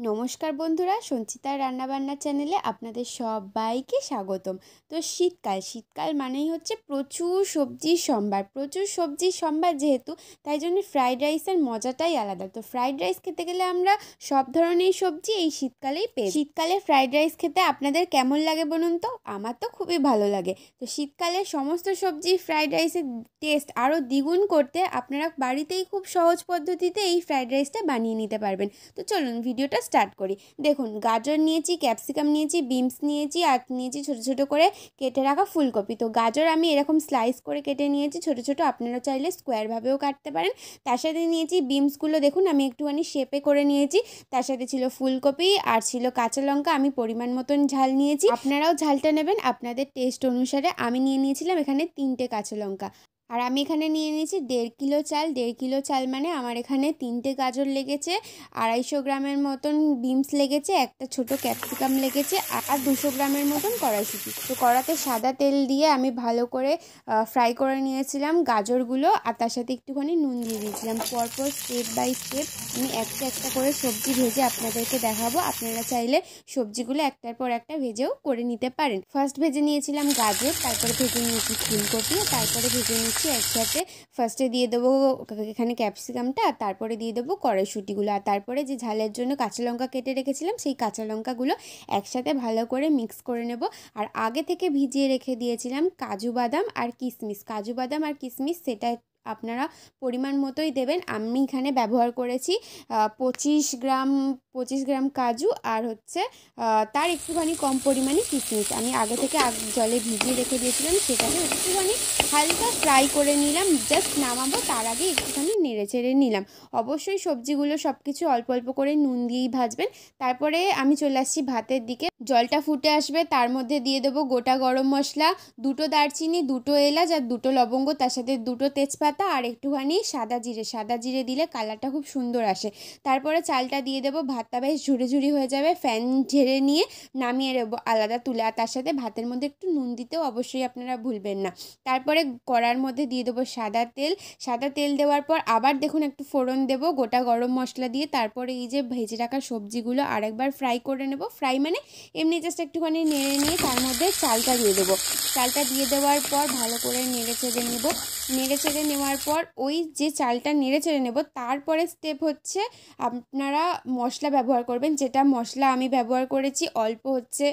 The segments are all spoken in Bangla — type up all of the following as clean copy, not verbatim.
নমস্কার বন্ধুরা, সঞ্চিতার রান্নাবান্না চ্যানেলে আপনাদের সবাইকে স্বাগতম। তো শীতকাল মানেই হচ্ছে প্রচুর সবজির সম্ভার। প্রচুর সবজির সম্ভার যেহেতু, তাই জন্য ফ্রাইড রাইসের মজাটাই আলাদা। তো ফ্রাইড রাইস খেতে গেলে আমরা সব ধরনের সবজি এই শীতকালেই পেয়ে। শীতকালে ফ্রাইড রাইস খেতে আপনাদের কেমন লাগে বলুন তো? আমার তো খুবই ভালো লাগে। তো শীতকালে সমস্ত সবজি ফ্রাইড রাইসের টেস্ট আরও দ্বিগুণ করতে আপনারা বাড়িতেই খুব সহজ পদ্ধতিতে এই ফ্রাইড রাইসটা বানিয়ে নিতে পারবেন। তো চলুন ভিডিওটা স্টার্ট করি। দেখুন, গাজর নিয়েছি, ক্যাপসিকাম নিয়েছি, বিনস নিয়েছি, আর নিয়েছি ছোটো ছোটো করে কেটে রাখা ফুলকপি। তো গাজর আমি এরকম স্লাইস করে কেটে নিয়েছি ছোটো ছোটো, আপনারা চাইলে স্কোয়ারভাবেও কাটতে পারেন। তার সাথে নিয়েছি বিনসগুলো, দেখুন আমি একটুখানি শেপে করে নিয়েছি। তার সাথে ছিল ফুলকপি আর ছিল কাঁচা লঙ্কা। আমি পরিমাণ মতন ঝাল নিয়েছি, আপনারাও ঝালটা নেবেন আপনাদের টেস্ট অনুসারে। আমি নিয়ে নিয়েছিলাম এখানে 3টে কাঁচা লঙ্কা। আর আমি এখানে নিয়ে নিয়েছি 1.5 কিলো চাল। 1.5 কিলো চাল মানে আমার এখানে 3টে গাজর লেগেছে, 250 গ্রামের মতন বিনস লেগেছে, একটা ছোট ক্যাপসিকাম লেগেছে, আর 200 গ্রামের মতন কড়াইশুঁটি। তো কড়াতে সাদা তেল দিয়ে আমি ভালো করে ফ্রাই করে নিয়েছিলাম গাজরগুলো, আর তার সাথে একটুখানি নুন দিয়ে দিয়েছিলাম। পরপর স্টেপ বাই স্টেপ আমি একটা একটা করে সবজি ভেজে আপনাদেরকে দেখাবো। আপনারা চাইলে সবজিগুলো একটার পর একটা ভেজেও করে নিতে পারেন। ফার্স্ট ভেজে নিয়েছিলাম গাজর, তারপরে ভেজে নিয়েছি ফুলকপি, তারপরে ভেজে নিয়েছি একসাথে। ফার্স্টে দিয়ে দেবো এখানে ক্যাপসিকামটা, আর তারপরে দিয়ে দেবো কড়াইশুঁটিগুলো, আর তারপরে যে ঝালের জন্য কাঁচা লঙ্কা কেটে রেখেছিলাম সেই কাঁচা লঙ্কাগুলো একসাথে ভালো করে মিক্স করে নেব। আর আগে থেকে ভিজিয়ে রেখে দিয়েছিলাম কাজু বাদাম আর কিশমিশ, সেটা আপনারা পরিমাণ মতোই দেবেন। আমি এখানে ব্যবহার করেছি 25 গ্রাম কাজু, আর হচ্ছে তার একটুখানি কম পরিমাণে কিশমিশ। আমি আগে থেকে জলে ভিজিয়ে রেখে দিয়েছিলাম, সেটাকে একটুখানি হালকা ফ্রাই করে নিলাম। জাস্ট নামাবো তার আগে একটুখানি নেড়ে চেড়ে নিলাম। অবশ্যই সবজিগুলো সব কিছু অল্প অল্প করে নুন দিয়েই ভাজবেন। তারপরে আমি চলে আসছি ভাতের দিকে। জলটা ফুটে আসবে, তার মধ্যে দিয়ে দেবো গোটা গরম মশলা, 2টো দারচিনি, 2টো এলাচ আর 2টো লবঙ্গ, তার সাথে 2টো তেজপাতা আর একটুখানি সাদা জিরে দিলে কালারটা খুব সুন্দর আসে। তারপরে চালটা দিয়ে দেবো, ভাতটা বেশ ঝুড়ি হয়ে যাবে। ফ্যান ঝেড়ে নিয়ে নামিয়ে নেবো আলাদা তুলে। আর তার সাথে ভাতের মধ্যে একটু নুন দিতেও অবশ্যই আপনারা ভুলবেন না। তারপরে কড়ার মধ্যে দিয়ে দেবো সাদা তেল দেওয়ার পর আবার দেখুন একটু ফোড়ন দেবো গোটা গরম মশলা দিয়ে। তারপরে এই যে ভেজে রাখা সবজিগুলো আরেকবার ফ্রাই করে নেব। ফ্রাই মানে এমনি জাস্ট একটুখানি নেড়ে নিয়ে তার মধ্যে চালটা দিয়ে দেবো। চালটা দিয়ে দেওয়ার পর ভালো করে নেড়ে চেড়ে নেওয়ার পর ওই যে চালটা নেড়ে চেড়ে নেব, তারপরে স্টেপ হচ্ছে আপনারা মশলা ব্যবহার করবেন। যেটা মশলা আমি ব্যবহার করেছি, অল্প হচ্ছে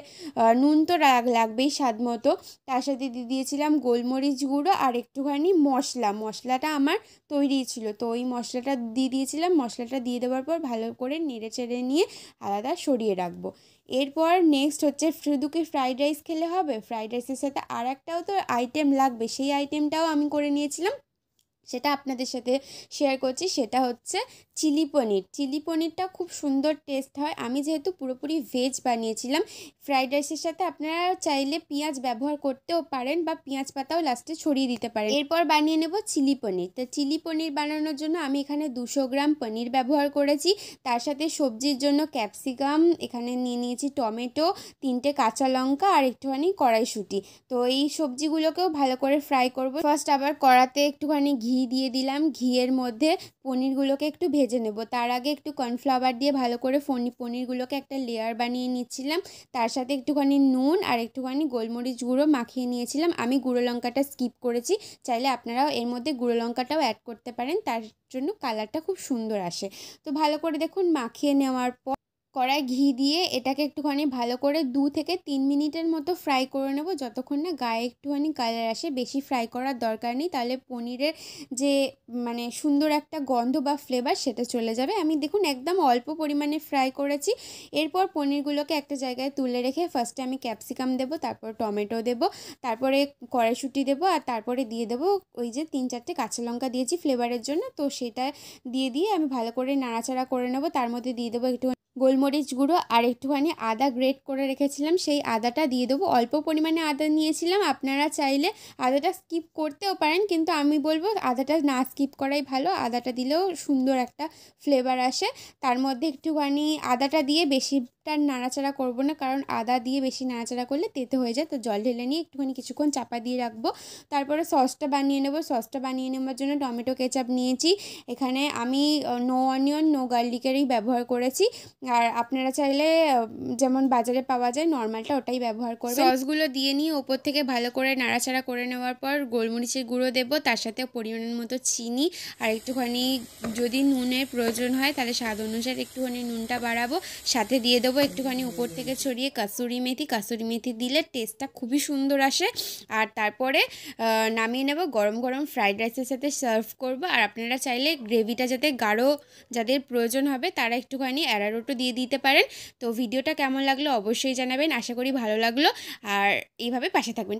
নুন তো লাগবেই স্বাদ মতো। তার সাথে দিয়ে দিয়েছিলাম গোলমরিচ গুঁড়ো আর একটুখানি মশলাটা আমার তৈরি ছিল, তো ওই মশলাটা দিয়ে দিয়েছিলাম। মশলাটা দিয়ে দেওয়ার পর ভালো করে নেড়ে চেড়ে নিয়ে আলাদা সরিয়ে রাখবো। এরপর নেক্সট হচ্ছে, শুধু কি ফ্রাইড রাইস খেলে হবে? ফ্রাইড রাইসের সাথে আর একটাও তো আইটেম লাগবে, সেই আইটেমটাও আমি করে নিয়েছিলাম, সেটা আপনাদের সাথে শেয়ার করছি। সেটা হচ্ছে চিলি পনিরটা খুব সুন্দর টেস্ট হয়। আমি যেহেতু পুরোপুরি ভেজ বানিয়েছিলাম, ফ্রাইড রাইসের সাথে আপনারা চাইলে পেঁয়াজ ব্যবহার করতেও পারেন বা পেঁয়াজ পাতাও লাস্টে ছড়িয়ে দিতে পারেন। এরপর বানিয়ে নেব চিলি পনির। তো চিলি পনির বানানোর জন্য আমি এখানে 200 গ্রাম পনির ব্যবহার করেছি। তার সাথে সবজির জন্য ক্যাপসিকাম, এখানে নিয়ে নিয়েছি টমেটো, 3টে কাঁচা লঙ্কা আর একটুখানি কড়াইশুঁটি। তো এই সবজিগুলোকেও ভালো করে ফ্রাই করব। ফার্স্ট আবার কড়াতে একটুখানি ঘি দিয়ে দিলাম। ঘিয়ের মধ্যে পনিরগুলোকে একটু ভেজে নেব। তার আগে একটু কর্নফ্লাওয়ার দিয়ে ভালো করে পনিরগুলোকে একটা লেয়ার বানিয়ে নিচ্ছিলাম। তার সাথে একটুখানি নুন আর একটুখানি গোলমরিচ গুঁড়ো মাখিয়ে নিয়েছিলাম। আমি গুঁড়ো লঙ্কাটা স্কিপ করেছি, চাইলে আপনারাও এর মধ্যে গুঁড়ো লঙ্কাটাও অ্যাড করতে পারেন, তার জন্য কালারটা খুব সুন্দর আসে। তো ভালো করে দেখুন মাখিয়ে নেওয়ার পর কড়াই ঘি দিয়ে এটাকে একটুখানি ভালো করে 2 থেকে 3 মিনিটের মতো ফ্রাই করে নেব, যতক্ষণ না গায়ে একটুখানি কালার আসে। বেশি ফ্রাই করার দরকার নেই, তাহলে পনিরের যে মানে সুন্দর একটা গন্ধ বা ফ্লেভার সেটা চলে যাবে। আমি দেখুন একদম অল্প পরিমাণে ফ্রাই করেছি। এরপর পনিরগুলোকে একটা জায়গায় তুলে রেখে ফার্স্টে আমি ক্যাপসিকাম দেবো, তারপর টমেটো দেবো, তারপরে কড়াইশুঁটি দেবো, আর তারপরে দিয়ে দেবো ওই যে 3-4টে কাঁচা লঙ্কা দিয়েছি ফ্লেভারের জন্য। তো সেটা দিয়ে আমি ভালো করে নাড়াচাড়া করে নেব। তার মধ্যে দিয়ে দেবো একটু গোলমরিচ গুঁড়ো আর একটুখানি আদা গ্রেট করে রেখেছিলাম, সেই আদাটা দিয়ে দেবো। অল্প পরিমাণে আদা নিয়েছিলাম, আপনারা চাইলে আদাটা স্কিপ করতেও পারেন, কিন্তু আমি বলবো আদাটা না স্কিপ করাই ভালো। আদাটা দিলেও সুন্দর একটা ফ্লেভার আসে। তার মধ্যে একটুখানি আদাটা দিয়ে বেশিটা নাড়াচাড়া করব না, কারণ আদা দিয়ে বেশি নাড়াচাড়া করলে তেতো হয়ে যায়। তো জল ঢেলে নিয়ে একটুখানি কিছুক্ষণ চাপা দিয়ে রাখবো। তারপরে সসটা বানিয়ে নেব। সসটা বানিয়ে নেওয়ার জন্য টমেটো কেচাপ নিয়েছি। এখানে আমি নো অনিয়ন নো গার্লিকেরই ব্যবহার করেছি। আর আপনারা চাইলে যেমন বাজারে পাওয়া যায় নর্মালটা ওটাই ব্যবহার করবেন। সসগুলো দিয়ে নিয়ে ওপর থেকে ভালো করে নাড়াচাড়া করে নেওয়ার পর গোলমরিচের গুঁড়ো দেবো, তার সাথে পরিমাণের মতো চিনি আর একটুখানি যদি নুনের প্রয়োজন হয় তাহলে স্বাদ অনুসারে একটুখানি নুনটা বাড়াবো। সাথে দিয়ে দেবো একটুখানি উপর থেকে ছড়িয়ে কাসুরি মেথি দিলে টেস্টটা খুবই সুন্দর আসে। আর তারপরে নামিয়ে নেব, গরম গরম ফ্রাইড রাইসের সাথে সার্ভ করব। আর আপনারা চাইলে গ্রেভিটা যাতে গাঢ় যাদের প্রয়োজন হবে তারা একটুখানি অ্যারারুটও দিয়ে দিতে পারেন। তো ভিডিওটা কেমন লাগলো অবশ্যই জানাবেন, আশা করি ভালো লাগলো। আর এইভাবে পাশে থাকবেন।